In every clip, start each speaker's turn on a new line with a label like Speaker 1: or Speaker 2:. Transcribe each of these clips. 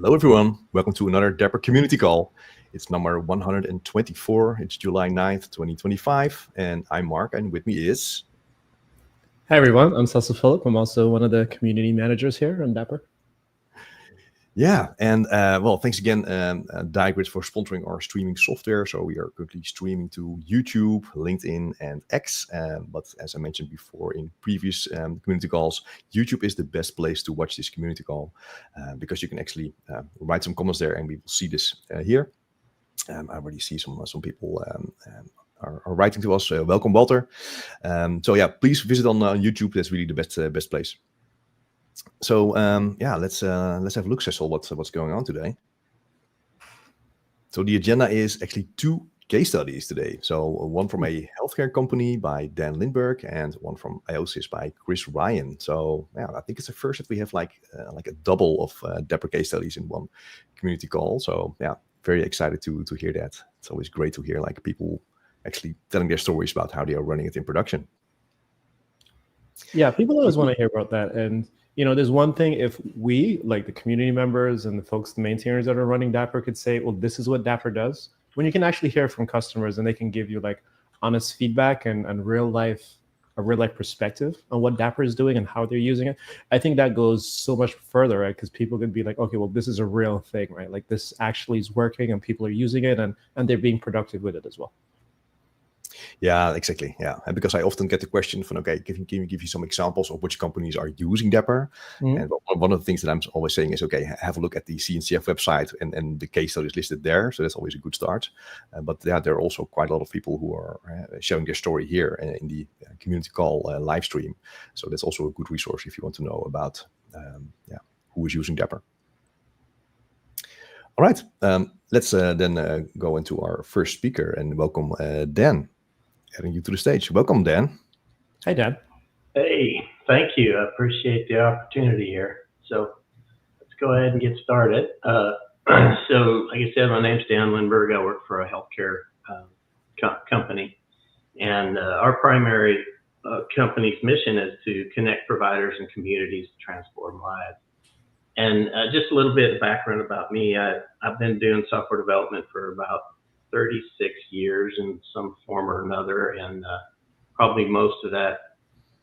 Speaker 1: Hello, everyone. Welcome to another Dapr Community Call. It's number 124. It's July 9th, 2025. And I'm Mark, and with me is...
Speaker 2: Hi, everyone. I'm Cecil Phillip. I'm also one of the community managers here on Dapr.
Speaker 1: Yeah, and thanks again, Digrid, for sponsoring our streaming software. So we are currently streaming to YouTube, LinkedIn, and X. But as I mentioned before in previous community calls, YouTube is the best place to watch this community call because you can actually write some comments there, and we will see this here. I already see some people are writing to us. Welcome, Walter. Please visit on YouTube. That's really the best place. So let's have a look, Cecil, what's going on today. So the agenda is actually two case studies today. So one from a healthcare company by Dan Lindberg and one from iosys by Chris Ryan. So I think it's the first that we have like a double of Dapr case studies in one community call. So very excited to hear that. It's always great to hear like people actually telling their stories about how they are running it in production.
Speaker 2: Yeah, people always want to hear about that. And there's one thing if we, like the community members and the folks, the maintainers that are running Dapr could say, well, this is what Dapr does. When you can actually hear from customers and they can give you like honest feedback and a real life perspective on what Dapr is doing and how they're using it, I think that goes so much further, right? Because people could be like, okay, well, this is a real thing, right? Like this actually is working and people are using it and they're being productive with it as well.
Speaker 1: Yeah, exactly. Yeah, and because I often get the question from, okay, can you give you some examples of which companies are using Dapr?
Speaker 2: Mm-hmm.
Speaker 1: And one of the things that I'm always saying is, okay, have a look at the CNCF website and the case studies listed there. So that's always a good start. But there are also quite a lot of people who are sharing their story here in the community call live stream. So that's also a good resource if you want to know about who is using Dapr. All right, let's then go into our first speaker and welcome Dan. Adding you to the stage. Welcome, Dan.
Speaker 2: Hi, Dan.
Speaker 3: Hey, thank you. I appreciate the opportunity here. So let's go ahead and get started. So like I said, my name's Dan Lindberg. I work for a healthcare company. And our primary company's mission is to connect providers and communities to transform lives. And just a little bit of background about me. I've been doing software development for about 36 years in some form or another, and probably most of that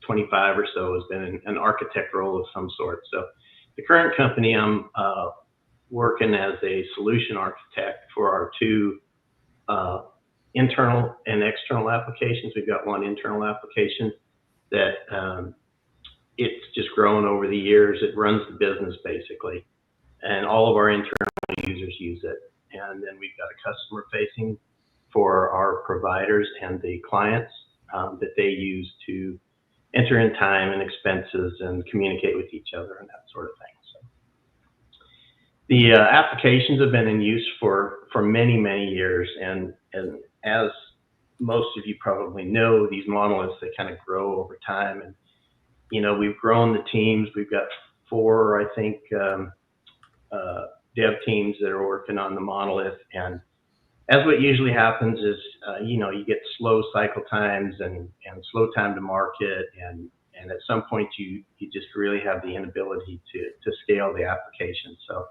Speaker 3: 25 or so has been in an architect role of some sort. So the current company, I'm working as a solution architect for our two internal and external applications. We've got one internal application that it's just grown over the years. It runs the business basically, and all of our internal users use it. And then we've got a customer facing for our providers and the clients that they use to enter in time and expenses and communicate with each other and that sort of thing. So the applications have been in use for many, many years. And as most of you probably know, these monoliths, they kind of grow over time. And, we've grown the teams. We've got 4, I think, dev teams that are working on the monolith, and as what usually happens is you get slow cycle times and slow time to market, and at some point you just really have the inability to scale the application. So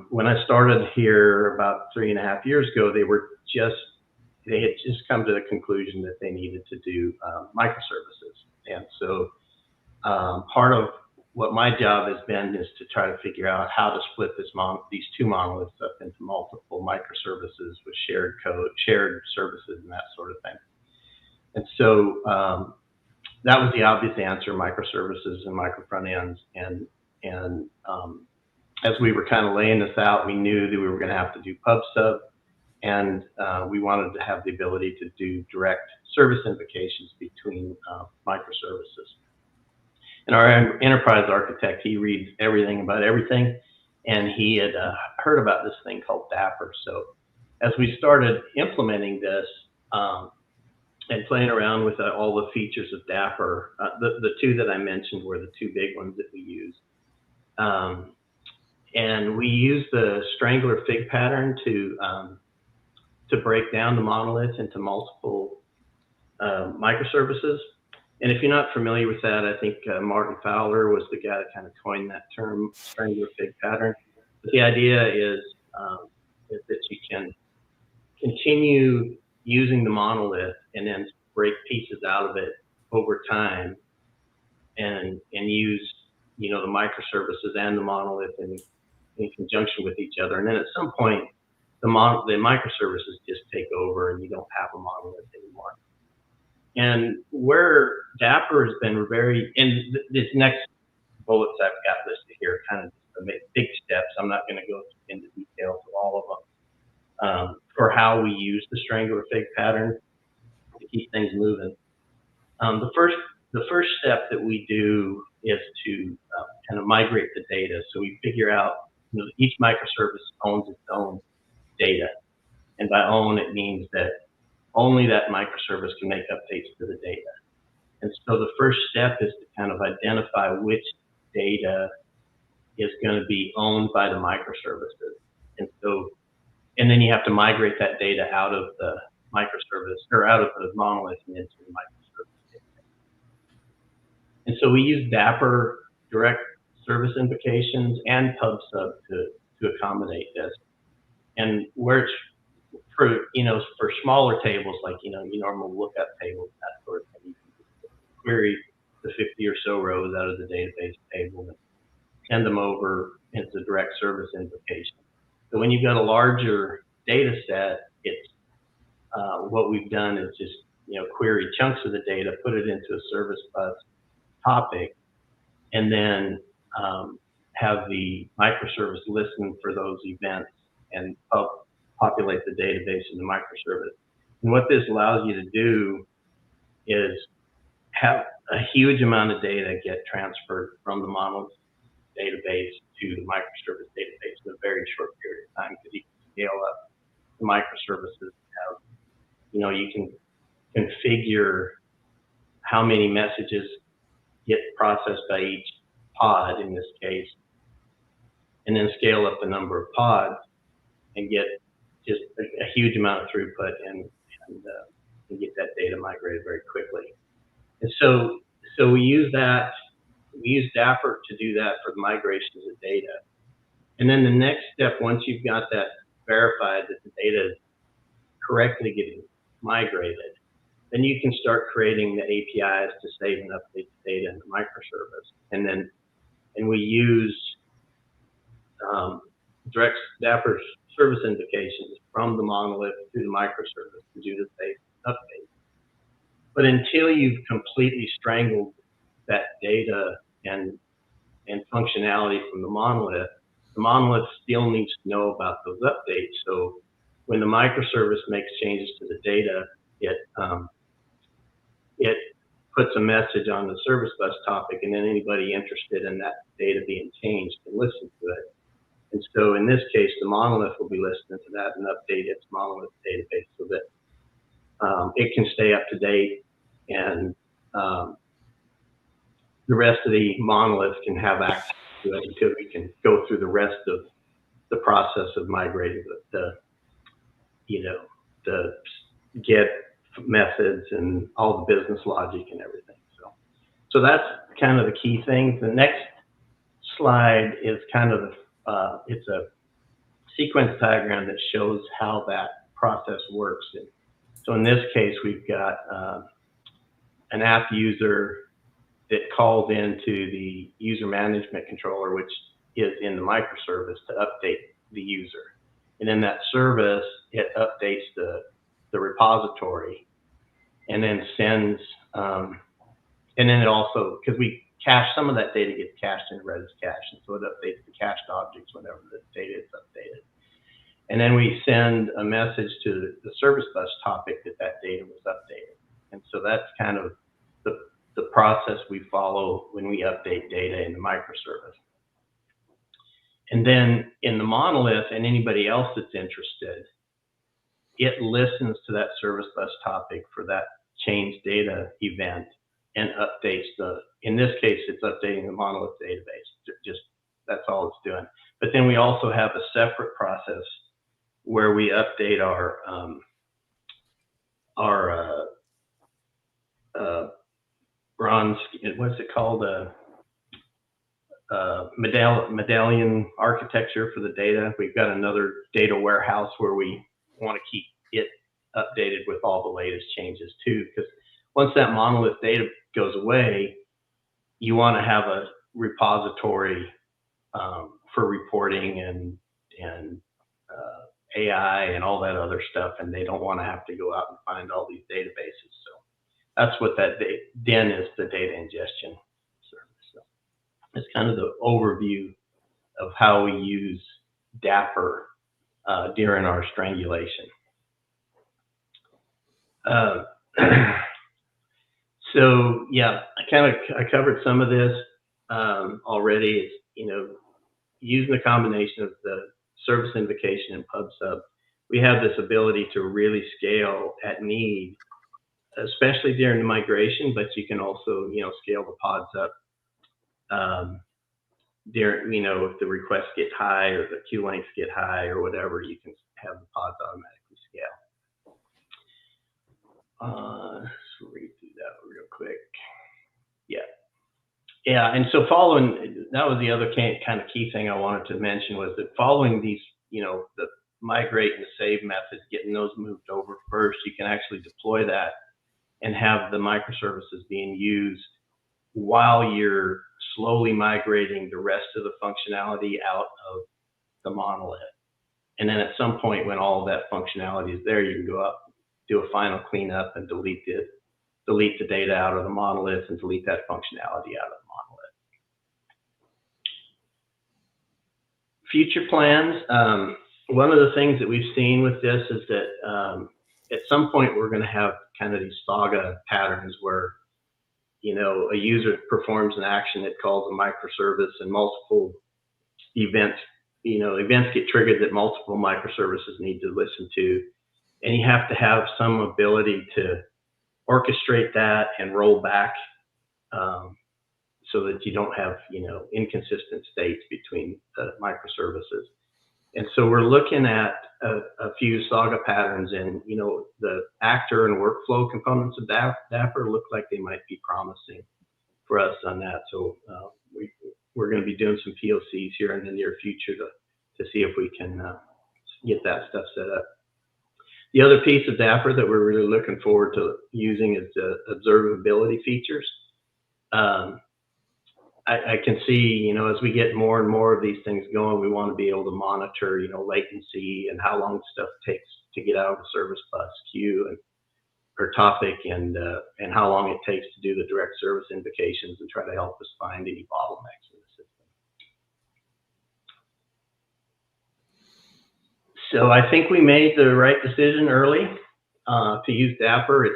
Speaker 3: when I started here about 3.5 years ago, they had just come to the conclusion that they needed to do microservices. And so part of what my job has been is to try to figure out how to split these two monoliths up into multiple microservices with shared code, shared services, and that sort of thing. And so that was the obvious answer: microservices and micro front ends. And as we were kind of laying this out, we knew that we were going to have to do pub sub, and we wanted to have the ability to do direct service invocations between microservices. And our enterprise architect, he reads everything about everything, and he had heard about this thing called Dapr. So as we started implementing this and playing around with all the features of Dapr, the two that I mentioned were the two big ones that we used. And we used the strangler fig pattern to break down the monolith into multiple microservices. And if you're not familiar with that, I think Martin Fowler was the guy that kind of coined that term, strangler fig pattern. But the idea is that you can continue using the monolith and then break pieces out of it over time, and use, you know, the microservices and the monolith in conjunction with each other. And then at some point, the microservices just take over, and you don't have a monolith anymore. And where Dapr has been very, and this next bullets I've got listed here, kind of the big steps. I'm not going to go into details of all of them, for how we use the strangler fig pattern to keep things moving. The first step that we do is to kind of migrate the data. So we figure out, you know, each microservice owns its own data, and by own it means that only that microservice can make updates to the data. And so the first step is to kind of identify which data is going to be owned by the microservices. And then you have to migrate that data out of the microservice, or out of the monolith and into the microservice data. And so we use Dapr direct service invocations and PubSub to accommodate this. And where it's for, you know, for smaller tables, like, you know, your normal lookup tables, that sort of thing, you can query the 50 or so rows out of the database table and send them over into direct service invocation. So when you've got a larger data set, it's what we've done is just, you know, query chunks of the data, put it into a service bus topic, and then have the microservice listen for those events and populate the database in the microservice. And what this allows you to do is have a huge amount of data get transferred from the monolith database to the microservice database in a very short period of time, because you can scale up the microservices. You know, you can configure how many messages get processed by each pod in this case, and then scale up the number of pods and get just a huge amount of throughput and get that data migrated very quickly. And so we use that. We use Dapr to do that for the migrations of data. And then the next step, once you've got that verified that the data is correctly getting migrated, then you can start creating the APIs to save and update the data in the microservice. And we use direct Dapr service invocations from the monolith to the microservice to do the save and update. But until you've completely strangled that data and functionality from the monolith still needs to know about those updates. So when the microservice makes changes to the data, it puts a message on the service bus topic, and then anybody interested in that data being changed can listen to it. And so in this case, the monolith will be listening to that and update its monolith database so that it can stay up to date, and the rest of the monolith can have access to it until we can go through the rest of the process of migrating the get methods and all the business logic and everything. So that's kind of the key things. The next slide is kind of it's a sequence diagram that shows how that process works. And so in this case, we've got an app user that calls into the user management controller, which is in the microservice, to update the user. And in that service, it updates the repository, and then sends, and then it also, because we cache, some of that data gets cached in Redis cache, and so it updates the cached objects whenever the data is updated. And then we send a message to the service bus topic that data was updated. And so that's kind of the process we follow when we update data in the microservice. And then in the monolith, and anybody else that's interested, it listens to that service bus topic for that change data event and updates in this case, it's updating the monolith database. Just, that's all it's doing. But then we also have a separate process where we update our bronze, what's it called? medallion architecture for the data. We've got another data warehouse where we want to keep it updated with all the latest changes too, because once that monolith data goes away, you want to have a repository for reporting and AI and all that other stuff, and they don't want to have to go out and find all these databases. So that's what that DIN is, the data ingestion service. So it's kind of the overview of how we use Dapr during our strangulation. So yeah, I covered some of this already. It's, you know, using the combination of the service invocation and pub sub, we have this ability to really scale at need, especially during the migration, but you can also, you know, scale the pods up during, you know, if the requests get high or the queue lengths get high or whatever, you can have the pods automatically scale. Let's read through that real quick. Yeah, and so following, that was the other kind of key thing I wanted to mention, was that following these, you know, the migrate and the save methods, getting those moved over first, you can actually deploy that and have the microservices being used while you're slowly migrating the rest of the functionality out of the monolith. And then at some point when all of that functionality is there, you can go up, do a final cleanup and delete the data out of the monolith and delete that functionality out of the monolith. Future plans. One of the things that we've seen with this is that at some point we're going to have kind of these saga patterns where, you know, a user performs an action that calls a microservice and multiple events, you know, events get triggered that multiple microservices need to listen to. And you have to have some ability to orchestrate that and roll back so that you don't have, you know, inconsistent states between the microservices. And so we're looking at a few saga patterns, and, you know, the actor and workflow components of Dapr look like they might be promising for us on that. So we're going to be doing some POCs here in the near future to see if we can get that stuff set up. The other piece of Dapr that we're really looking forward to using is the observability features. I can see, you know, as we get more and more of these things going, we want to be able to monitor, you know, latency and how long stuff takes to get out of the service bus queue and or topic, and how long it takes to do the direct service invocations, and try to help us find any bottlenecks in the system. So I think we made the right decision early to use Dapr.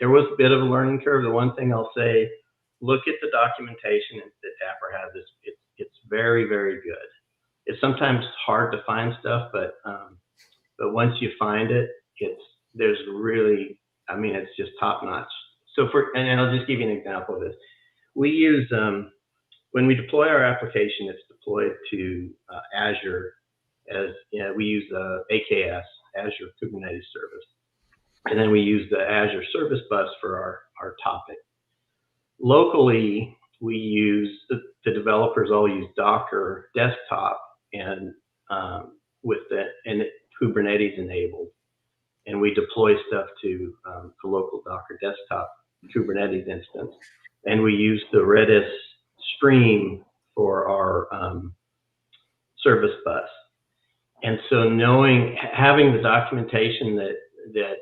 Speaker 3: There was a bit of a learning curve. The one thing I'll say, look at the documentation that Dapr has. It's very, very good. It's sometimes hard to find stuff, but once you find it, there's really, I mean, it's just top notch. So and I'll just give you an example of this. We use, when we deploy our application, it's deployed to Azure as, you know, we use AKS, Azure Kubernetes Service. And then we use the Azure Service Bus for our topic. Locally, we use, the developers all use Docker desktop and Kubernetes enabled. And we deploy stuff to the local Docker desktop Kubernetes instance. And we use the Redis stream for our service bus. And so having the documentation that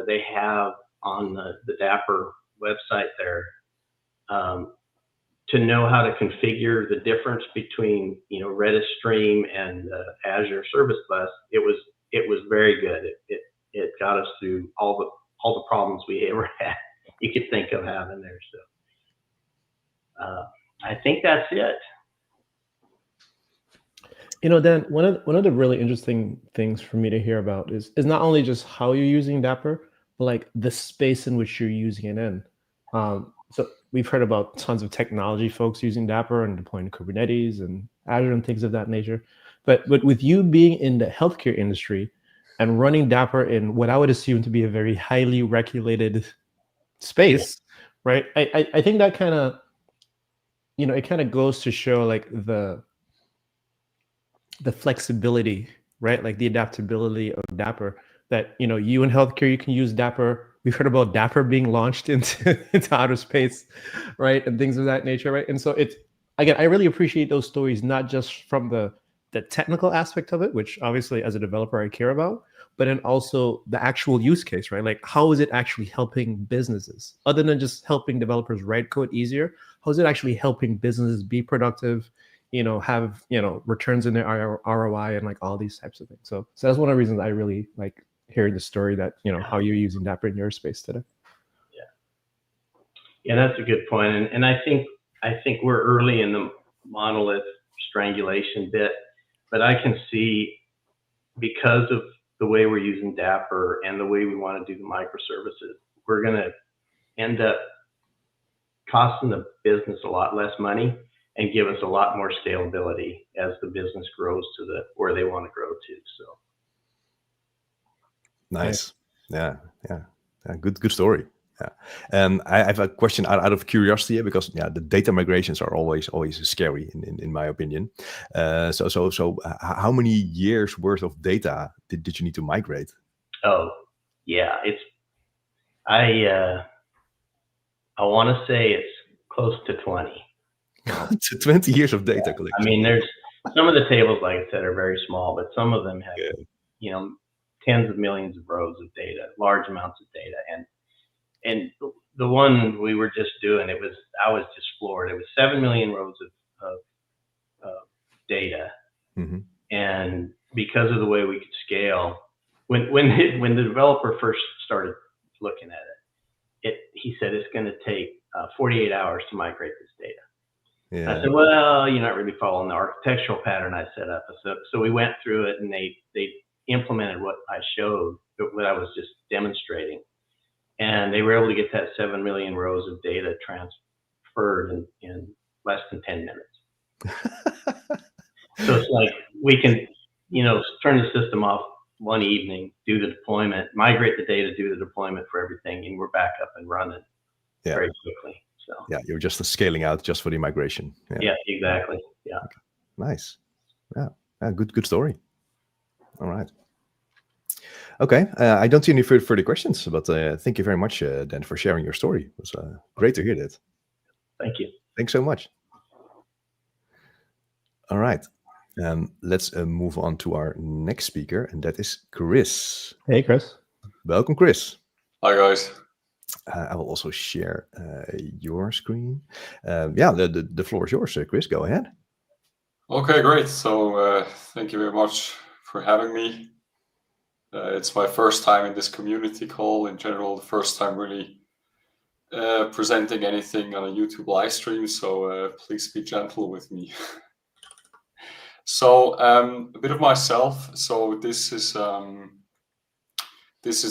Speaker 3: they have on the Dapr website there, to know how to configure the difference between, you know, Redis stream and Azure Service Bus, it was very good. It got us through all the problems we ever had you could think of having there. So I think that's it.
Speaker 2: You know, Dan, one of the really interesting things for me to hear about is not only just how you're using Dapr, but like the space in which you're using it in. So we've heard about tons of technology folks using Dapr and deploying Kubernetes and Azure and things of that nature. But with you being in the healthcare industry and running Dapr in what I would assume to be a very highly regulated space, right? I think that kind of it kind of goes to show like the flexibility, right? Like the adaptability of Dapr, that, you in healthcare, you can use Dapr. We've heard about Dapr being launched into outer space, right? And things of that nature, right? And so again, I really appreciate those stories, not just from the technical aspect of it, which obviously as a developer I care about, but then also the actual use case, right? Like, how is it actually helping businesses other than just helping developers write code easier? How is it actually helping businesses be productive, have, returns in their ROI and like all these types of things. So that's one of the reasons I really like hearing the story that, how you're using Dapr in your space today.
Speaker 3: Yeah, that's a good point. And I think we're early in the monolith strangulation bit, but I can see, because of the way we're using Dapr and the way we want to do the microservices, we're going to end up costing the business a lot less money and give us a lot more scalability as the business grows to where they want to grow to. So
Speaker 1: nice. Yeah. Good story. Yeah. I have a question out of curiosity here, because the data migrations are always scary in my opinion. So how many years worth of data did you need to migrate?
Speaker 3: Oh yeah, I want to say it's close to 20.
Speaker 1: 20 years of data collection.
Speaker 3: I mean, there's some of the tables, like I said, are very small, but some of them have tens of millions of rows of data, large amounts of data. And the one we were just doing, I was just floored. It was 7 million rows of data.
Speaker 1: Mm-hmm.
Speaker 3: And because of the way we could scale, when the developer first started looking at it, he said it's going to take 48 hours to migrate this data.
Speaker 1: Yeah.
Speaker 3: I said, well, you're not really following the architectural pattern I set up. So we went through it, and they implemented what I showed, what I was just demonstrating. And they were able to get that 7 million rows of data transferred in less than 10 minutes. So it's like we can, turn the system off one evening, do the deployment, migrate the data, do the deployment for everything, and we're back up and running very quickly. So
Speaker 1: yeah, you're just scaling out just for the migration.
Speaker 3: Yeah, exactly. Yeah.
Speaker 1: Okay. Nice. Yeah. Good story. All right. Okay, I don't see any further questions, but thank you very much, Dan, for sharing your story. It was great to hear that.
Speaker 3: Thank you.
Speaker 1: Thanks so much. All right, let's move on to our next speaker, and that is Chris.
Speaker 2: Hey, Chris.
Speaker 1: Welcome, Chris.
Speaker 4: Hi, guys.
Speaker 1: I will also share your screen. The floor is yours, Chris. Go ahead.
Speaker 4: Okay, great. So thank you very much for having me. It's my first time in this community call. In general, the first time really presenting anything on a YouTube live stream. So please be gentle with me. So a bit of myself. So this is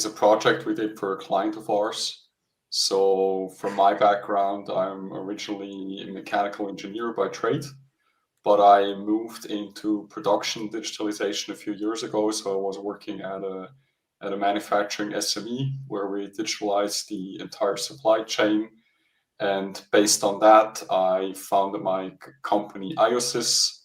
Speaker 4: a project we did for a client of ours. So from my background, I'm originally a mechanical engineer by trade, but I moved into production digitalization a few years ago. So I was working at a manufacturing SME where we digitalized the entire supply chain. And based on that, I founded my company iosys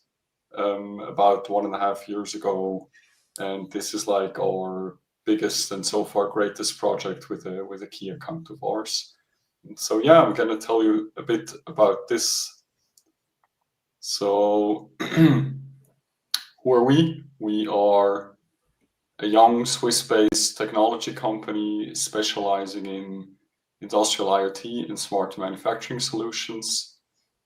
Speaker 4: about 1.5 years ago. And this is like our biggest and so far greatest project with a key account of ours. And so yeah, I'm going to tell you a bit about this. So who are we? We are a young Swiss-based technology company specializing in industrial IoT and smart manufacturing solutions.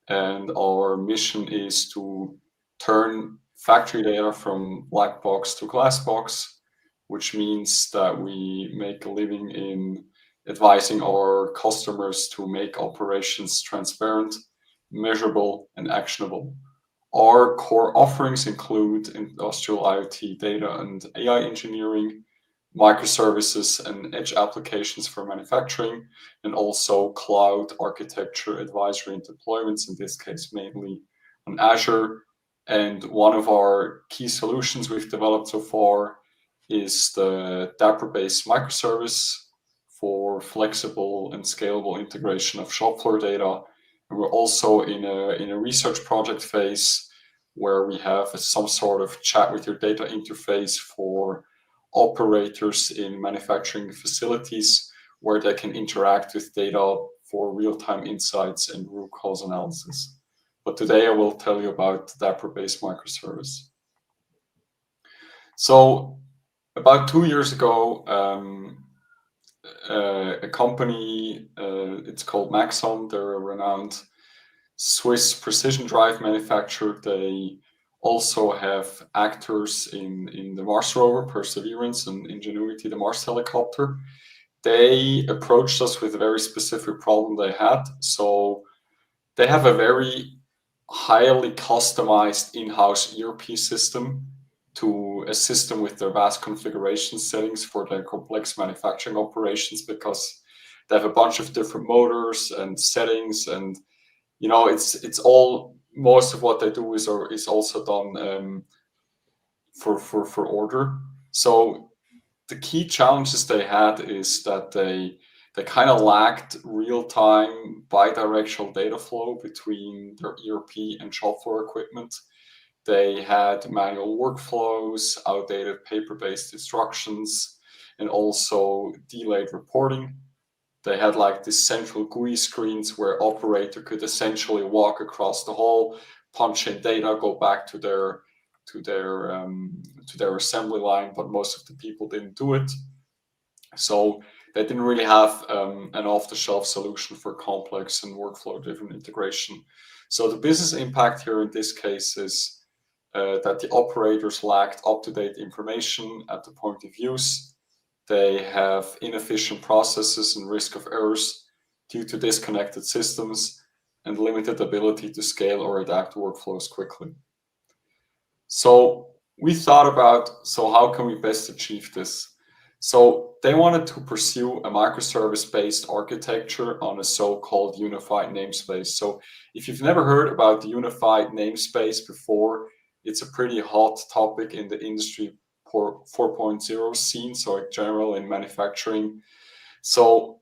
Speaker 4: And our mission is to turn factory data from black box to glass box, which means that we make a living in advising our customers to make operations transparent, measurable, and actionable. Our core offerings include industrial IoT data and AI engineering, microservices and edge applications for manufacturing, and also cloud architecture advisory and deployments, in this case mainly on Azure. And one of our key solutions we've developed so far is the Dapr-based microservice for flexible and scalable integration of shop floor data And we're also in a research project phase where we have some sort of chat with your data interface for operators in manufacturing facilities where they can interact with data for real-time insights and root cause analysis. But today I will tell you about Dapr-based microservice. So about 2 years ago, a company, it's called Maxon, they're a renowned Swiss precision drive manufacturer. They also have actors in the Mars rover, Perseverance, and Ingenuity, the Mars helicopter. They approached us with a very specific problem they had. So they have a very highly customized in-house ERP system to assist them with their vast configuration settings for their complex manufacturing operations, because they have a bunch of different motors and settings, and it's all, most of what they do is also done for order. So the key challenges they had is that they kind of lacked real-time bidirectional data flow between their ERP and shop floor equipment. They had manual workflows, outdated paper-based instructions, and also delayed reporting. They had like these central GUI screens where operator could essentially walk across the hall, punch in data, go back to their assembly line, but most of the people didn't do it. So they didn't really have an off-the-shelf solution for complex and workflow-driven integration. So the business impact here in this case is that the operators lacked up-to-date information at the point of use. They have inefficient processes and risk of errors due to disconnected systems and limited ability to scale or adapt workflows quickly. So we thought about, so how can we best achieve this? So they wanted to pursue a microservice-based architecture on a so-called unified namespace. So if you've never heard about the unified namespace before, it's a pretty hot topic in the industry 4.0 scene, so in general in manufacturing. So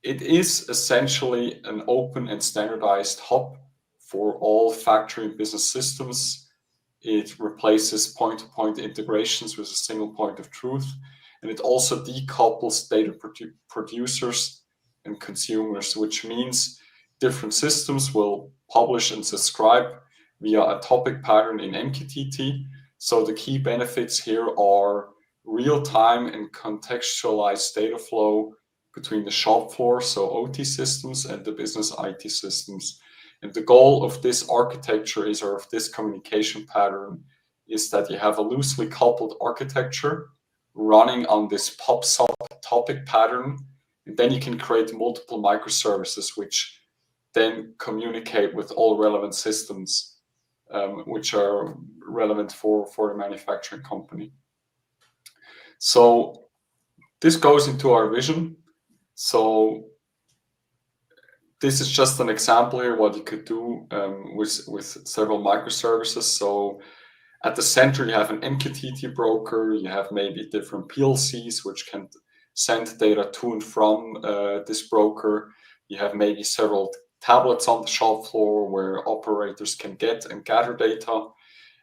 Speaker 4: it is essentially an open and standardized hub for all factory and business systems. It replaces point-to-point integrations with a single point of truth. And it also decouples data producers and consumers, which means different systems will publish and subscribe via a topic pattern in MQTT. So the key benefits here are real-time and contextualized data flow between the shop floor, so OT systems, and the business IT systems. And the goal of this architecture is, or of this communication pattern, is that you have a loosely coupled architecture running on this pub-sub topic pattern, and then you can create multiple microservices which then communicate with all relevant systems which are relevant for the manufacturing company. So this goes into our vision. So this is just an example here what you could do with several microservices. So at the center, you have an MQTT broker. You have maybe different PLCs which can send data to and from this broker. You have maybe several tablets on the shop floor where operators can get and gather data.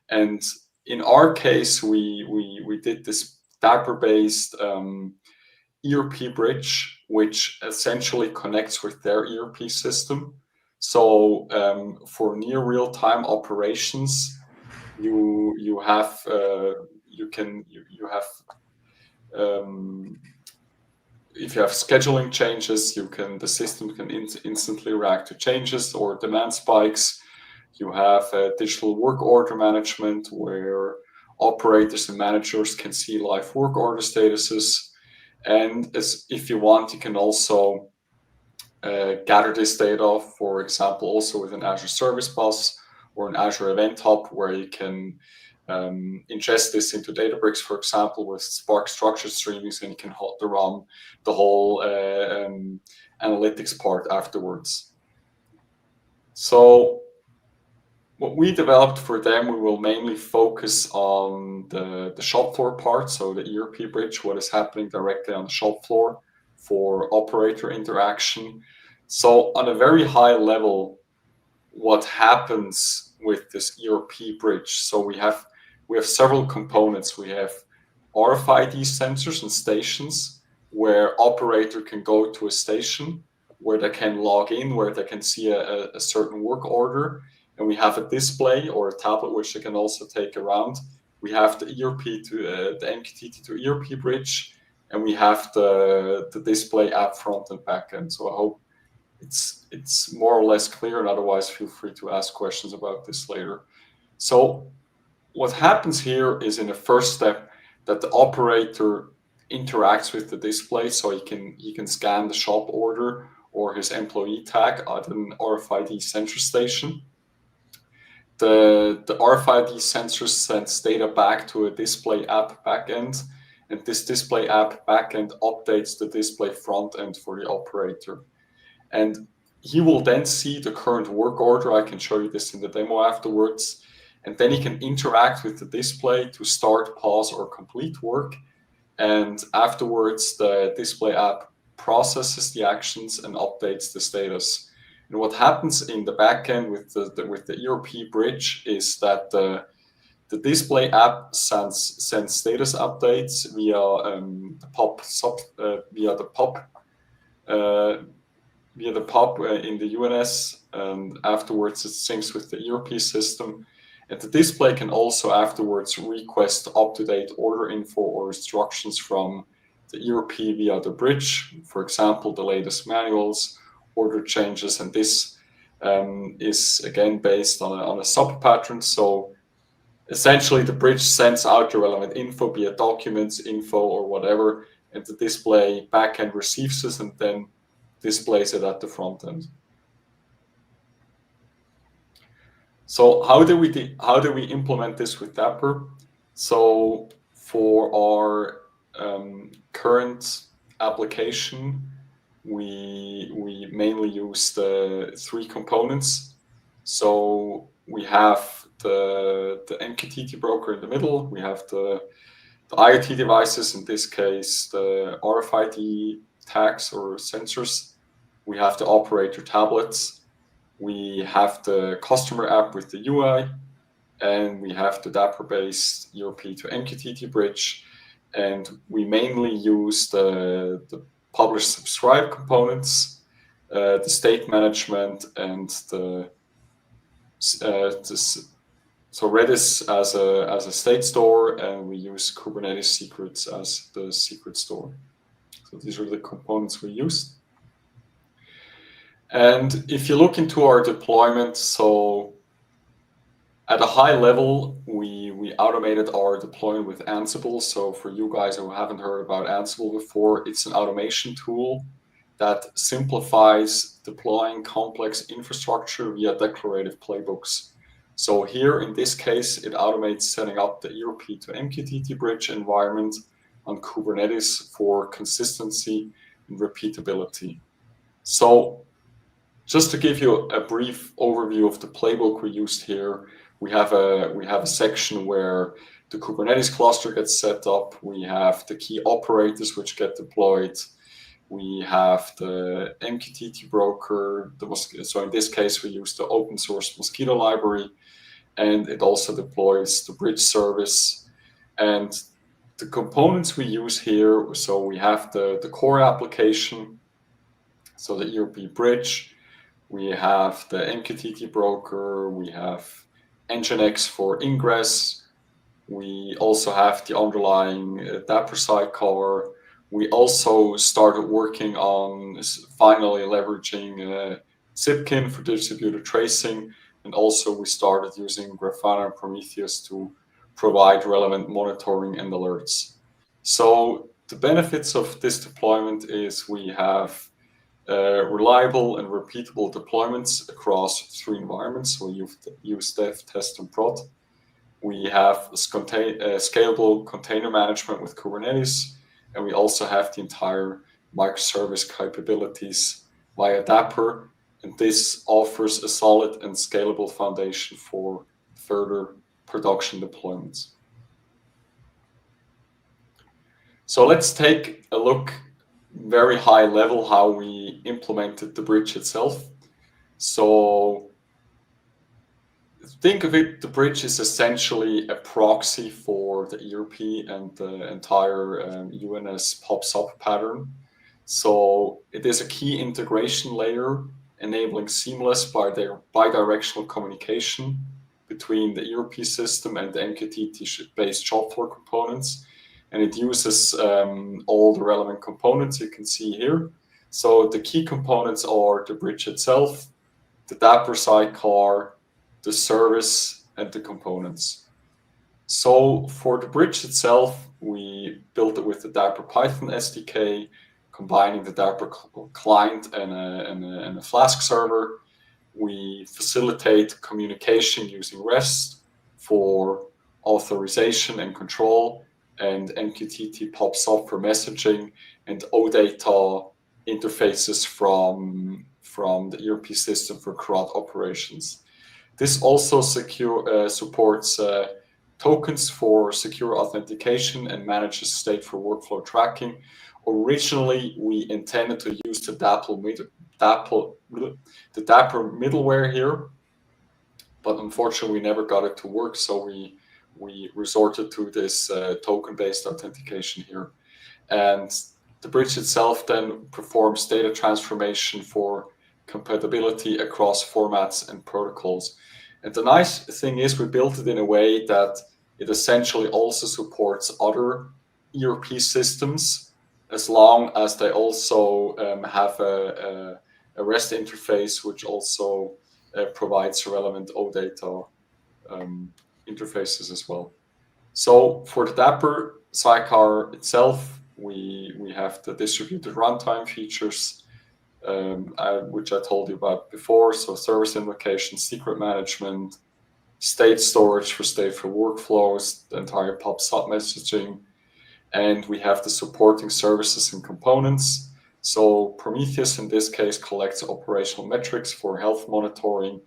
Speaker 4: And in our case, we did this Dapr-based ERP bridge, which essentially connects with their ERP system. So for near real-time operations, you have if you have scheduling changes, the system can instantly react to changes or demand spikes. You have digital work order management where operators and managers can see live work order statuses. And if you want, you can also gather this data, for example, also with an Azure Service Bus or an Azure Event Hub, where you can ingest this into Databricks, for example, with Spark structured streaming, and you can run the whole analytics part afterwards. So what we developed for them, we will mainly focus on the shop floor part, so the ERP bridge, what is happening directly on the shop floor for operator interaction. So on a very high level, what happens with this ERP bridge? So we have several components. We have RFID sensors and stations where operator can go to a station where they can log in, where they can see a certain work order, and we have a display or a tablet which they can also take around. We have the ERP to the MQTT to ERP bridge, and we have the display app front and back end. So I hope it's more or less clear, and otherwise feel free to ask questions about this later. So what happens here is, in the first step, that the operator interacts with the display, so he can scan the shop order or his employee tag at an RFID sensor station. The RFID sensor sends data back to a display app backend, and this display app backend updates the display front end for the operator. And he will then see the current work order. I can show you this in the demo afterwards. And then he can interact with the display to start, pause, or complete work. And afterwards, the display app processes the actions and updates the status. And what happens in the backend with the ERP bridge is that the display app sends status updates via the POP in the UNS, and afterwards it syncs with the ERP system. And the display can also afterwards request up-to-date order info or instructions from the ERP via the bridge, for example, the latest manuals, order changes, and this is again based on a sub-pattern. So essentially the bridge sends out the relevant info, be it documents, info, or whatever, and the display backend receives this and then displays it at the front end. So how do we implement this with Dapr? So for our current application, we mainly use the 3 components. So we have the MQTT broker in the middle. We have the IoT devices, in this case the RFID tags or sensors. We have the operator tablets. We have the customer app with the UI, and we have the Dapr-based ERP to MQTT bridge. And we mainly use the publish subscribe components, the state management, and so Redis as a state store, and we use Kubernetes secrets as the secret store. So these are the components we use. And if you look into our deployment, so at a high level, we automated our deployment with Ansible. So for you guys who haven't heard about Ansible before, it's an automation tool that simplifies deploying complex infrastructure via declarative playbooks. So here, in this case, it automates setting up the ERP to MQTT bridge environment on Kubernetes for consistency and repeatability. So just to give you a brief overview of the playbook we used here, we have a section where the Kubernetes cluster gets set up. We have the key operators which get deployed. We have the MQTT broker. So in this case, we use the open source Mosquito library, and it also deploys the bridge service. And the components we use here, so we have the core application, so the ERP bridge. We have the MQTT broker. We have Nginx for ingress. We also have the underlying Dapr sidecar. We also started working on finally leveraging Zipkin for distributed tracing. And also we started using Grafana and Prometheus to provide relevant monitoring and alerts. So the benefits of this deployment is we have reliable and repeatable deployments across 3 environments. So we use dev, test, and prod. We have scalable container management with Kubernetes, and we also have the entire microservice capabilities via Dapr, and this offers a solid and scalable foundation for further production deployments. So let's take a look very high level how we implemented the bridge itself. So think of it, the bridge is essentially a proxy for the ERP and the entire UNS POP-SOP pattern. So it is a key integration layer enabling seamless bidirectional communication between the ERP system and the MQTT-based shop floor components. And it uses all the relevant components you can see here. So the key components are the bridge itself, the Dapr sidecar, the service, and the components. So for the bridge itself, we built it with the Dapr Python SDK, combining the Dapr client and a Flask server. We facilitate communication using REST for authorization and control, and MQTT POP-SOP for messaging, and OData interfaces from the ERP system for CRUD operations. This also supports tokens for secure authentication and manages stateful workflow tracking. Originally, we intended to use the Dapr middleware here, but unfortunately, we never got it to work. So we resorted to this token-based authentication here. And the bridge itself then performs data transformation for compatibility across formats and protocols. And the nice thing is we built it in a way that it essentially also supports other ERP systems, as long as they also have a REST interface, which also provides relevant OData interfaces as well. So for the Dapr sidecar itself, we have the distributed runtime features, which I told you about before. So service invocation, secret management, state storage for stateful workflows, the entire POP-SOP messaging, and we have the supporting services and components. So Prometheus, in this case, collects operational metrics for health monitoring.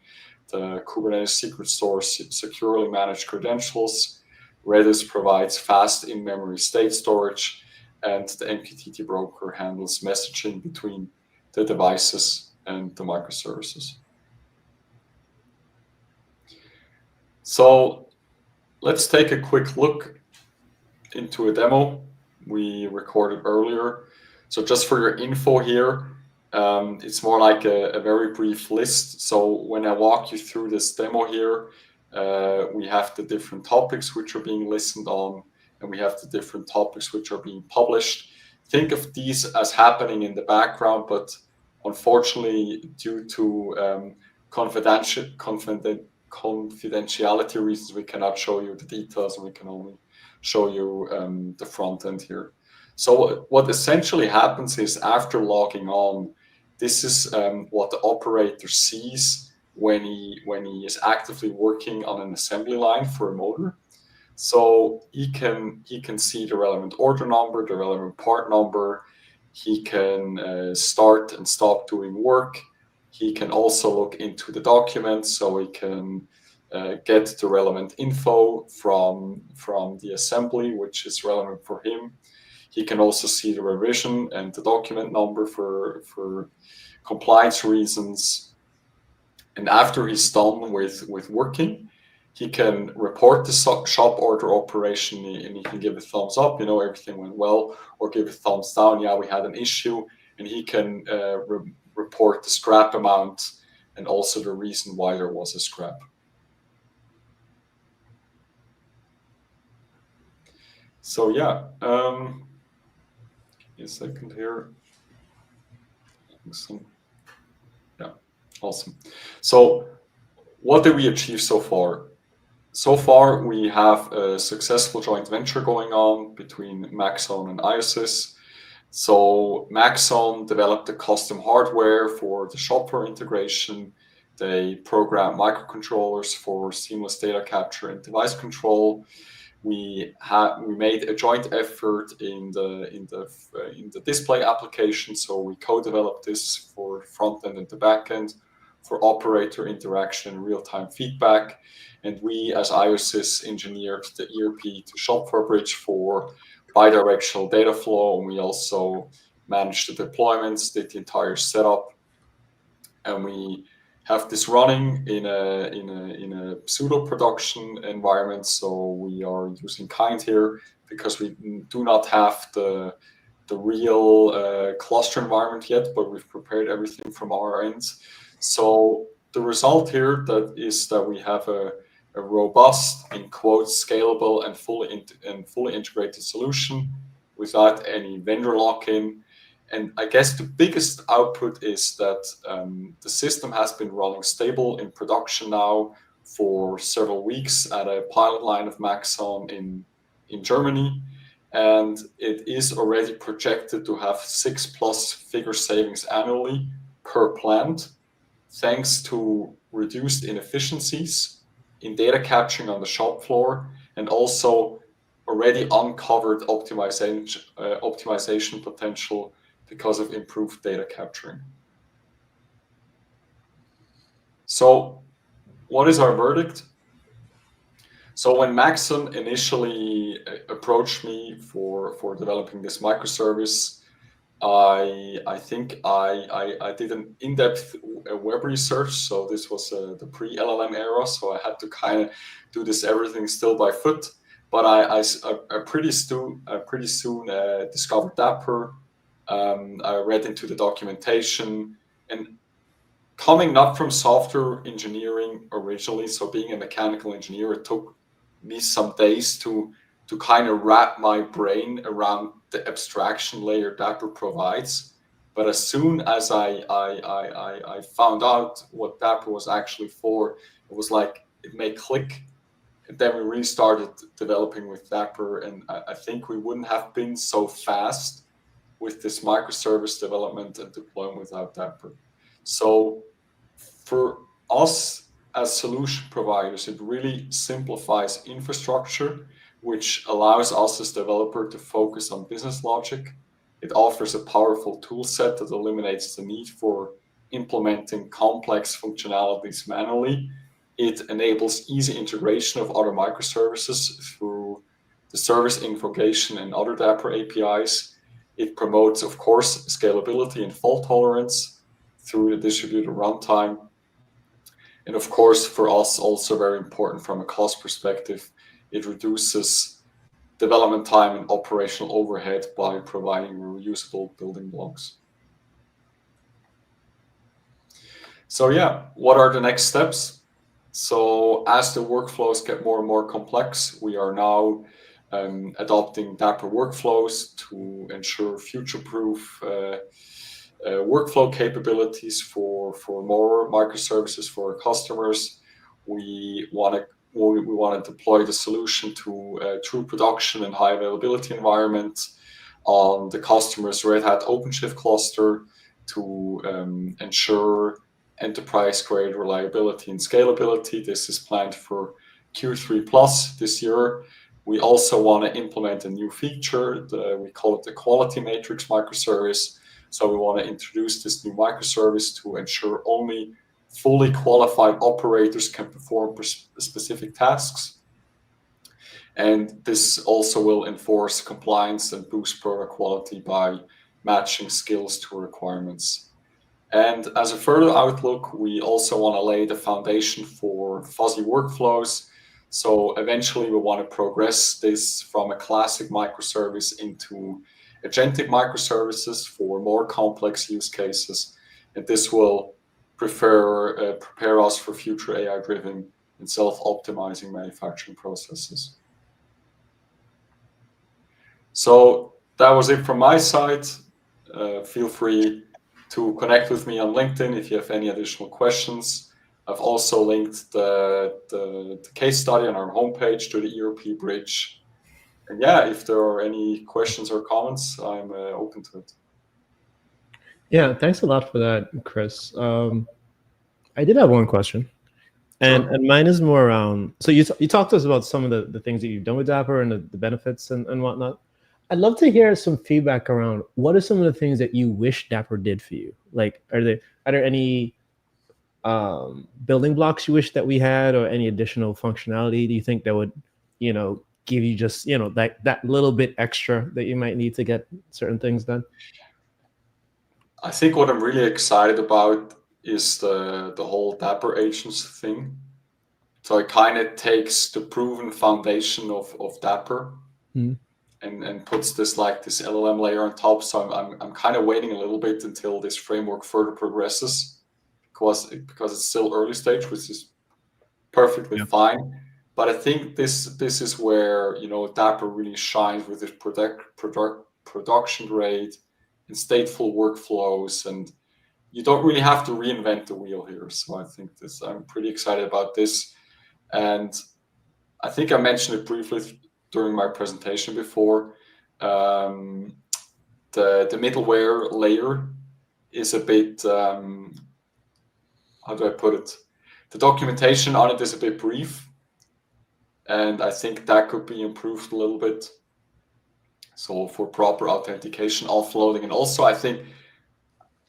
Speaker 4: The Kubernetes secret stores securely managed credentials. Redis provides fast in-memory state storage, and the MQTT broker handles messaging between the devices and the microservices. So let's take a quick look into a demo we recorded earlier. So just for your info here, it's more like a very brief list. So when I walk you through this demo here, we have the different topics which are being listened on, and we have the different topics which are being published. Think of these as happening in the background, but unfortunately, due to confidentiality reasons, we cannot show you the details, and we can only show you the front end here. So what essentially happens is, after logging on, this is what the operator sees when he is actively working on an assembly line for a motor. So he can see the relevant order number, the relevant part number. He can start and stop doing work. He can also look into the documents, so he can get the relevant info from the assembly, which is relevant for him. He can also see the revision and the document number for compliance reasons. And after he's done with working, he can report the shop order operation, and he can give a thumbs up, everything went well, or give a thumbs down, yeah, we had an issue, and he can report the scrap amount and also the reason why there was a scrap. So yeah, give me a second here. Yeah, awesome. So what did we achieve so far? So far, we have a successful joint venture going on between Maxon and iosys. So Maxon developed the custom hardware for the shop floor integration. They programmed microcontrollers for seamless data capture and device control. We made a joint effort in the display application. So we co-developed this for front end and the back end for operator interaction and real-time feedback. And we, as iosys, engineered the ERP to shop floor bridge for bidirectional data flow. And we also managed the deployments, did the entire setup, and we have this running in a pseudo production environment. So we are using kind here because we do not have the real cluster environment yet, but we've prepared everything from our end. So the result here is that we have a robust, in quotes, scalable and fully integrated solution without any vendor lock-in. And I guess the biggest output is that the system has been running stable in production now for several weeks at a pilot line of Maxon in Germany. And it is already projected to have 6+ figure savings annually per plant, thanks to reduced inefficiencies in data capturing on the shop floor, and also already uncovered optimization potential because of improved data capturing. So what is our verdict? So when Maxon initially approached me for developing this microservice, I think I did an in-depth web research. So this was the pre-LLM era, so I had to kind of do this everything still by foot. But I pretty soon discovered Dapr. I read into the documentation, and coming not from software engineering originally, so being a mechanical engineer, it took me some days to kind of wrap my brain around the abstraction layer Dapr provides. But as soon as I found out what Dapr was actually for, it was like it made click. And then we really started developing with Dapr, and I think we wouldn't have been so fast with this microservice development and deployment without Dapr. So for us as solution providers, it really simplifies infrastructure, which allows us as developer to focus on business logic. It offers a powerful tool set that eliminates the need for implementing complex functionalities manually. It enables easy integration of other microservices through the service invocation and other Dapr APIs. It promotes, of course, scalability and fault tolerance through the distributed runtime. And of course, for us, also very important from a cost perspective, it reduces development time and operational overhead by providing reusable building blocks. So yeah, what are the next steps? So as the workflows get more and more complex, we are now adopting Dapr workflows to ensure future-proof workflow capabilities for more microservices for our customers. We want to deploy the solution to a true production and high availability environment on the customer's Red Hat OpenShift cluster to ensure enterprise-grade reliability and scalability. This is planned for Q3 plus this year. We also want to implement a new feature. We call it the Quality Matrix microservice. So we want to introduce this new microservice to ensure only fully qualified operators can perform specific tasks. And this also will enforce compliance and boost product quality by matching skills to requirements. And as a further outlook, we also want to lay the foundation for fuzzy workflows. So eventually we want to progress this from a classic microservice into agentic microservices for more complex use cases. And this will prepare us for future AI-driven and self-optimizing manufacturing processes. So that was it from my side. Feel free to connect with me on LinkedIn if you have any additional questions. I've also linked the case study on our homepage to the ERP bridge. And yeah, if there are any questions or comments, I'm open to it.
Speaker 2: Yeah, thanks a lot for that, Chris. I did have one question. And mine is more around, so you talked to us about some of the things that you've done with Dapr and the benefits and whatnot. I'd love to hear some feedback around what are some of the things that you wish Dapr did for you? Like, are there any building blocks you wish that we had, or any additional functionality do you think that would, give you just, that little bit extra that you might need to get certain things done?
Speaker 4: I think what I'm really excited about is the whole Dapr agents thing. So it kind of takes the proven foundation of Dapr and puts this LLM layer on top. So I'm kind of waiting a little bit until this framework further progresses, because it's still early stage, which is perfectly fine. But I think this is where, you know, Dapr really shines with its production rate and stateful workflows, and you don't really have to reinvent the wheel here. So I think I'm pretty excited about this. And I think I mentioned it briefly during my presentation before. The middleware layer is a bit, how do I put it? The documentation on it is a bit brief, and I think that could be improved a little bit. So for proper authentication, offloading, and also I think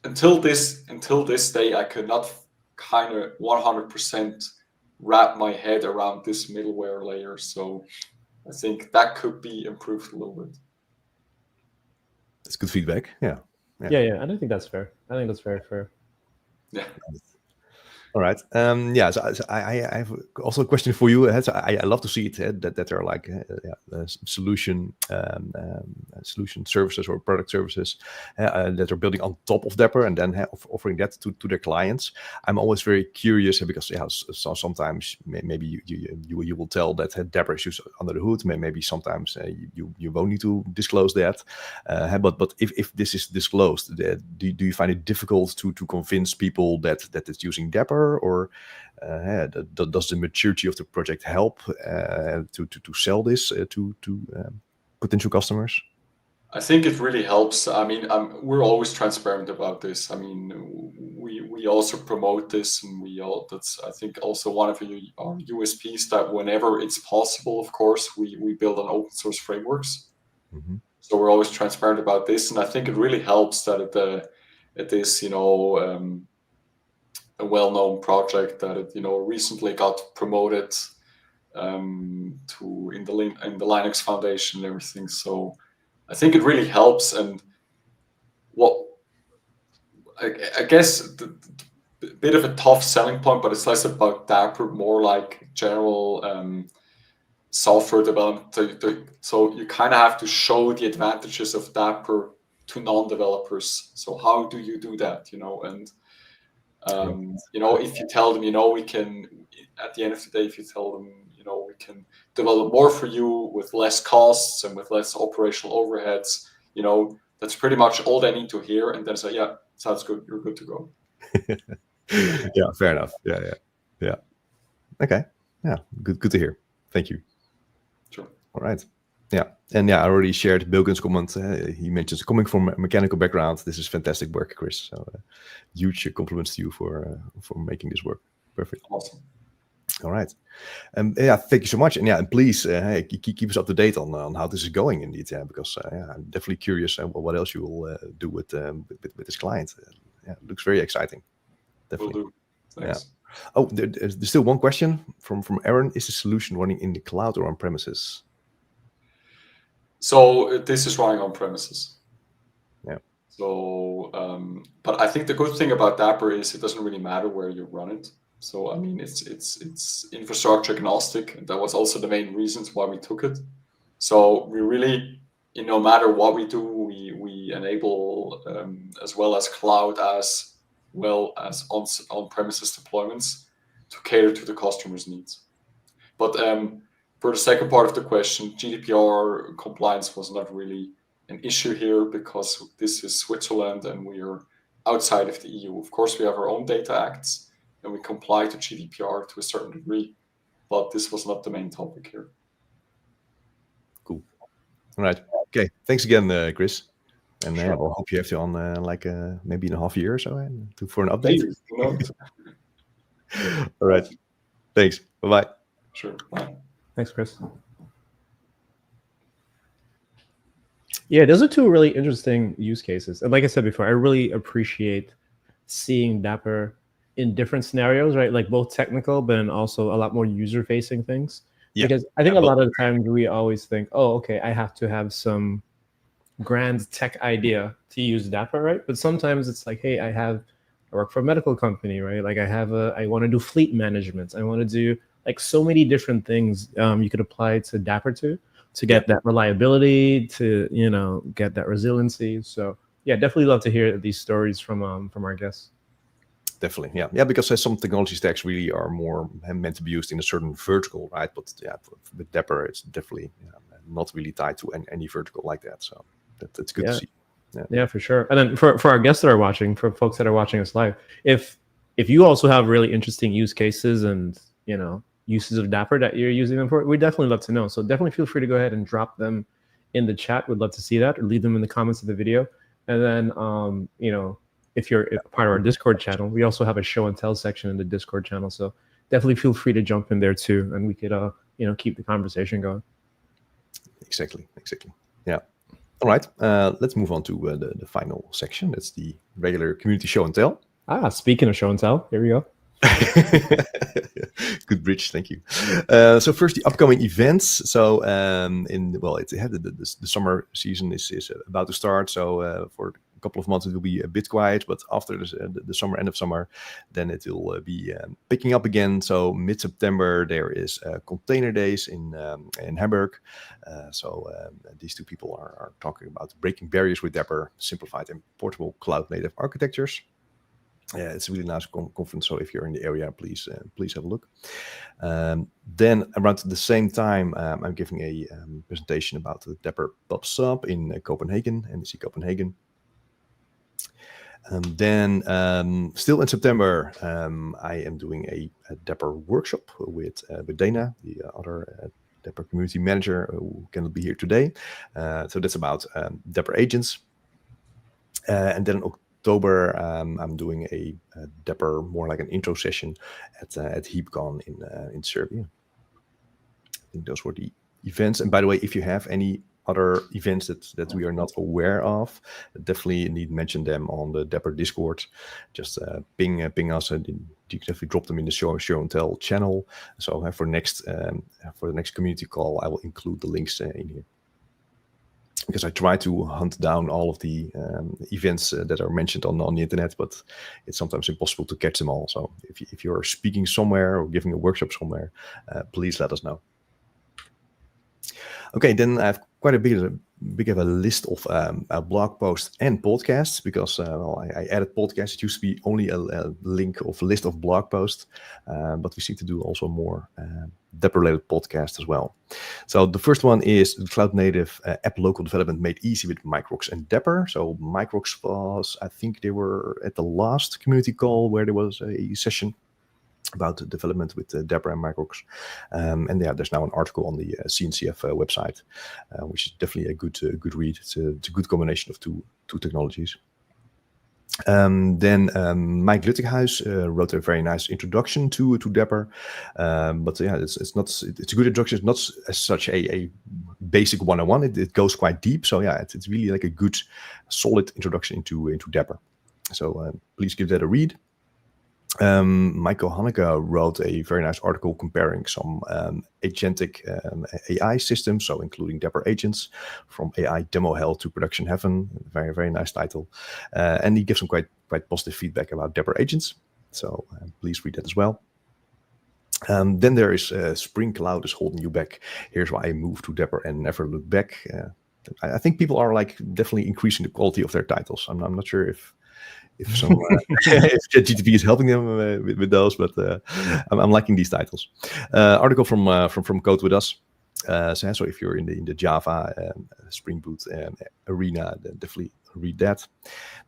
Speaker 4: until this day, I could not kind of 100% wrap my head around this middleware layer. So I think that could be improved a little bit.
Speaker 1: That's good feedback. Yeah.
Speaker 2: Yeah. I don't think that's fair. I think that's very fair.
Speaker 4: Yeah.
Speaker 1: All right. So I have also a question for you. So I love to see it that there are like solution services or product services that are building on top of Dapr and then offering that to their clients. I'm always very curious because so sometimes maybe you will tell that Dapr is used under the hood. Maybe sometimes you won't need to disclose that. But if this is disclosed, do you find it difficult to convince people that it's using Dapr? Or does the maturity of the project help to sell this to potential customers?
Speaker 4: I think it really helps. I mean, we're always transparent about this. I mean, we also promote this, and that's I think also one of our USPs, that whenever it's possible, of course, we build on open source frameworks. Mm-hmm. So we're always transparent about this, and I think it really helps that it is, you know, a well-known project, that it, you know, recently got promoted to in the Linux Foundation and everything. So I think it really helps. And what I guess the bit of a tough selling point, but it's less about Dapr, more like general software development. So you kind of have to show the advantages of Dapr to non-developers. So how do you do that, you know? And you know, if you tell them, you know, we can, at the end of the day, if you tell them, you know, we can develop more for you with less costs and with less operational overheads, you know, that's pretty much all they need to hear. And then say, yeah, sounds good. You're good to go.
Speaker 1: Yeah, fair enough. Yeah. Okay. Yeah, good to hear. Thank you.
Speaker 4: Sure.
Speaker 1: All right. Yeah, and I already shared Bilgen's comment. He mentions coming from a mechanical background. This is fantastic work, Chris. So huge compliments to you for making this work. Perfect.
Speaker 4: Awesome.
Speaker 1: All right. Thank you so much. And please keep us up to date on how this is going indeed. Because I'm definitely curious what else you will do with this client. It looks very exciting. Definitely.
Speaker 4: Will do. Thanks.
Speaker 1: Yeah. Oh, there's still one question from Aaron. Is the solution running in the cloud or on premises?
Speaker 4: So this is running on premises.
Speaker 1: Yeah.
Speaker 4: So, but I think the good thing about Dapr is it doesn't really matter where you run it. So I mean, it's infrastructure agnostic, and that was also the main reasons why we took it. So we really, no matter what we do, we enable as well as cloud as well as on premises deployments to cater to the customer's needs. But for the second part of the question, GDPR compliance was not really an issue here because this is Switzerland and we are outside of the EU. Of course, we have our own data acts and we comply to GDPR to a certain degree, but this was not the main topic here.
Speaker 1: Cool. All right. Okay. Thanks again, Chris. And we'll hope you have you on maybe in a half year or so for an update. All right. Thanks. Bye-bye.
Speaker 4: Sure. Bye.
Speaker 2: Thanks, Chris. Yeah, those are two really interesting use cases. And like I said before, I really appreciate seeing Dapr in different scenarios, right? Like both technical, but then also a lot more user-facing things. Yeah. Because I think a lot of the times we always think, oh, okay, I have to have some grand tech idea to use Dapr, right? But sometimes it's like, hey, I work for a medical company, right? Like I want to do fleet management. I want to do like so many different things you could apply to Dapr to get that reliability, to, you know, get that resiliency. So yeah, definitely love to hear these stories from our guests.
Speaker 1: Definitely, yeah, because some technology stacks really are more meant to be used in a certain vertical, right? But yeah, with Dapr, it's definitely not really tied to any vertical like that. So that's good to see.
Speaker 2: Yeah, for sure. And then for our guests that are watching, for folks that are watching us live, if you also have really interesting use cases and, you know, uses of Dapr that you're using them for, we'd definitely love to know. So definitely feel free to go ahead and drop them in the chat. We'd love to see that, or leave them in the comments of the video. And then, you know, if you're part of our Discord channel, we also have a show and tell section in the Discord channel. So definitely feel free to jump in there too, and we could, you know, keep the conversation going.
Speaker 1: Exactly. Yeah. All right. Let's move on to the final section. That's the regular community show and tell.
Speaker 2: Speaking of show and tell, here we go.
Speaker 1: Good bridge, thank you. So first, the upcoming events. So the summer season is about to start. So for a couple of months it will be a bit quiet, but after the summer, end of summer, then it will be picking up again. So mid-September there is Container Days in Hamburg. So these two people are talking about breaking barriers with Dapr, simplified and portable cloud-native architectures. Yeah, it's a really nice conference. So if you're in the area, please have a look. Then around the same time, I'm giving a presentation about the Dapr PubSub in Copenhagen, NDC Copenhagen. Then still in September, I am doing a Dapr workshop with Dana, the other Dapr community manager who cannot be here today. So that's about Dapr agents. And then in October, I'm doing a Dapr, more like an intro session at HeapCon in Serbia. I think those were the events. And by the way, if you have any other events that we are not aware of, definitely need to mention them on the Dapr Discord. Just ping us, and you can definitely drop them in the show and tell channel. So for the next community call, I will include the links in here, because I try to hunt down all of the events that are mentioned on the internet, but it's sometimes impossible to catch them all. So if you're speaking somewhere or giving a workshop somewhere, please let us know. Okay, then I have quite a big of a list of blog posts and podcasts, because I added podcasts. It used to be only a link of a list of blog posts, but we seem to do also more Dapr-related podcasts as well. So the first one is the Cloud Native App Local Development Made Easy with Microx and Dapr. So Microx was, I think they were at the last community call where there was a session about the development with Dapr and Microx. And yeah, there's now an article on the CNCF website, which is definitely a good read. It's a good combination of two technologies. Then Mike Luttighuis wrote a very nice introduction to Dapr, but yeah, it's a good introduction. It's not as such a basic 101. It goes quite deep. So yeah, it's really like a good, solid introduction into Dapr. So please give that a read. Michael Hanneke wrote a very nice article comparing some agentic AI systems, so including Dapr agents, from AI demo hell to production heaven. Very, very nice title. And he gives some quite positive feedback about Dapr agents. So please read that as well. Then there is Spring Cloud is holding you back. Here's why I moved to Dapr and never looked back. I think people are like definitely increasing the quality of their titles. I'm not sure if some if ChatGPT is helping them with those, but I'm liking these titles. Article from Code With Us. So if you're in the Java Spring Boot arena, then definitely read that.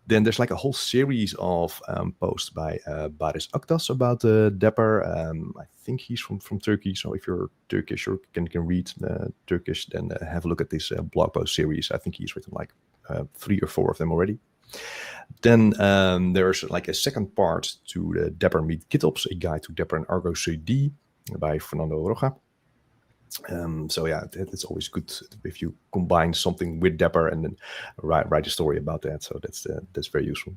Speaker 1: Then there's like a whole series of posts by Baris Aktas about Dapr. I think he's from Turkey, so if you're Turkish or can read Turkish, then have a look at this blog post series. I think he's written like 3 or 4 of them already. Then there's like a second part to the Dapr Meet GitOps, a guide to Dapr and Argo CD by Fernando Roja. So yeah, it's always good if you combine something with Dapr and then write a story about that. So that's very useful.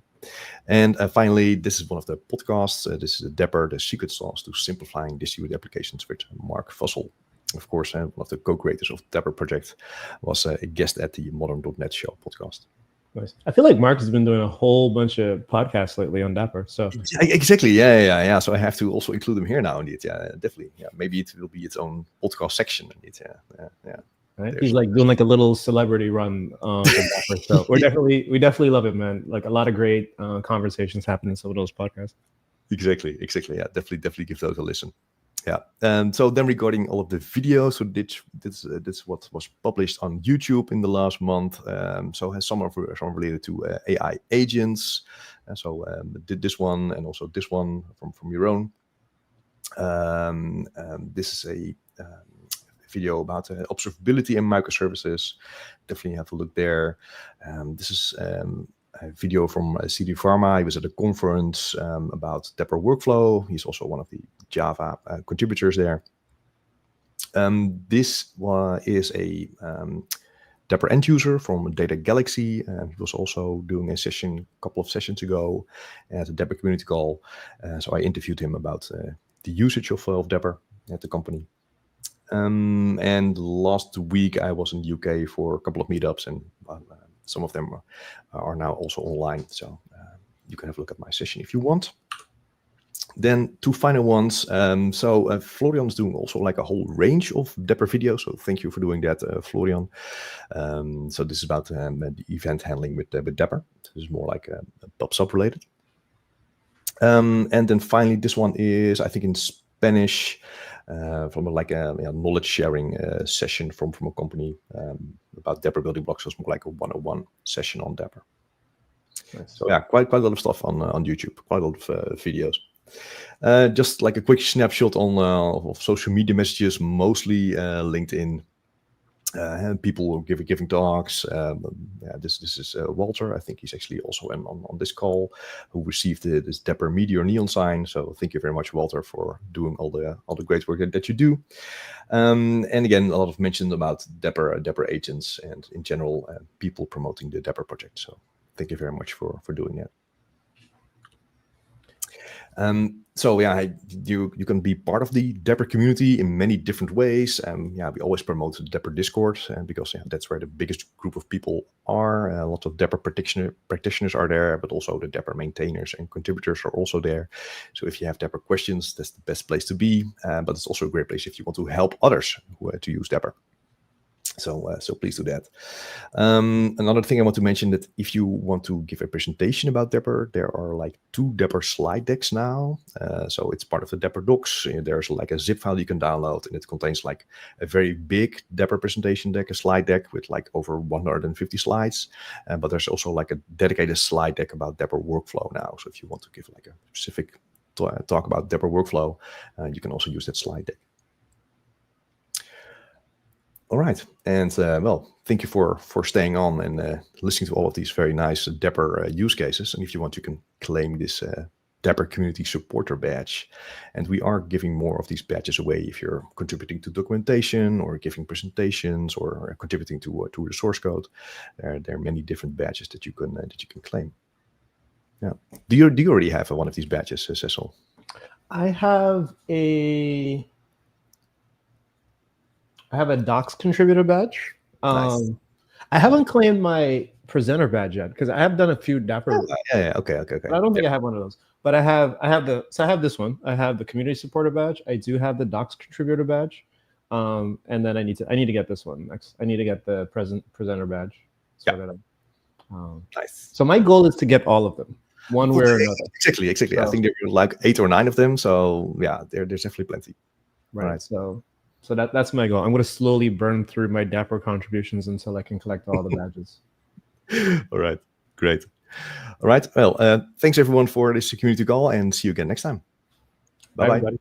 Speaker 1: And finally, this is one of the podcasts. This is Dapr, the secret sauce to simplifying distributed applications with Mark Fussell. of course, one of the co-creators of the Dapr project, was a guest at the Modern.net Show podcast.
Speaker 2: Nice. I feel like Mark has been doing a whole bunch of podcasts lately on Dapr. So
Speaker 1: exactly, yeah. So I have to also include him here now, indeed. Yeah, definitely. Yeah, maybe it will be its own podcast section, indeed. Yeah.
Speaker 2: Right? He's like doing like a little celebrity run for Dapr. So we definitely love it, man. Like a lot of great conversations happen in some of those podcasts.
Speaker 1: Exactly. Yeah, definitely give those a listen. Yeah. So then regarding all of the videos, so this what was published on YouTube in the last month. So has some related to AI agents. Did this one and also this one from your own. This is a video about observability and microservices. Definitely have a look there. This is a video from CD Pharma. He was at a conference about Dapr workflow. He's also one of the Java contributors there. This is a Dapr end user from Data Galaxy. He was also doing a couple of sessions ago at a Dapr Community Call. So I interviewed him about the usage of Dapr at the company. And last week I was in the UK for a couple of meetups, and some of them are now also online. So you can have a look at my session if you want. Then two final ones. Florian is doing also like a whole range of Dapr videos. So thank you for doing that, Florian. So this is about the event handling with Dapr. This is more like PubSub related. And then finally, this one is, I think, in Spanish, from like a knowledge sharing session from a company about Dapr building blocks. So it's more like a 101 session on Dapr. Nice. So yeah, quite a lot of stuff on YouTube, quite a lot of videos. Just like a quick snapshot of social media messages, mostly LinkedIn. People giving talks. This is Walter. I think he's actually also on this call, who received this Dapr Meteor neon sign. So thank you very much, Walter, for doing all the great work that you do. And again, a lot of mention about Dapr agents, and in general, people promoting the Dapr project. So thank you very much for doing that. So yeah, you can be part of the Dapr community in many different ways. We always promote the Dapr Discord, because that's where the biggest group of people are. A lot of Dapr practitioners are there, but also the Dapr maintainers and contributors are also there. So if you have Dapr questions, that's the best place to be. But it's also a great place if you want to help others to use Dapr. So please do that. Another thing I want to mention, that if you want to give a presentation about Dapr, there are like 2 Dapr slide decks now. So it's part of the Dapr docs. There's like a zip file you can download, and it contains like a very big Dapr presentation deck, a slide deck with like over 150 slides. But there's also like a dedicated slide deck about Dapr workflow now. So if you want to give like a specific talk about Dapr workflow, you can also use that slide deck. All right, and thank you for staying on and listening to all of these very nice Dapr use cases. And if you want, you can claim this Dapr Community Supporter badge. And we are giving more of these badges away if you're contributing to documentation or giving presentations or contributing to the source code. There are many different badges that you can claim. Yeah. Do you already have one of these badges, Cecil?
Speaker 2: I have a docs contributor badge.
Speaker 1: Nice.
Speaker 2: I haven't claimed my presenter badge yet, because I have done a few Dapr.
Speaker 1: Yeah. Okay.
Speaker 2: But I don't think I have one of those. But I have this one. I have the community supporter badge. I do have the docs contributor badge. And then I need to get this one next. I need to get the presenter badge.
Speaker 1: Nice.
Speaker 2: So my goal is to get all of them, one way or another.
Speaker 1: Exactly. So, I think there are like 8 or 9 of them. So yeah, there's definitely plenty.
Speaker 2: Right. So that's my goal. I'm going to slowly burn through my Dapr contributions until I can collect all the badges.
Speaker 1: All right. Great. All right. Well, thanks everyone for this community call, and see you again next time. Bye-bye.
Speaker 2: Bye, everybody.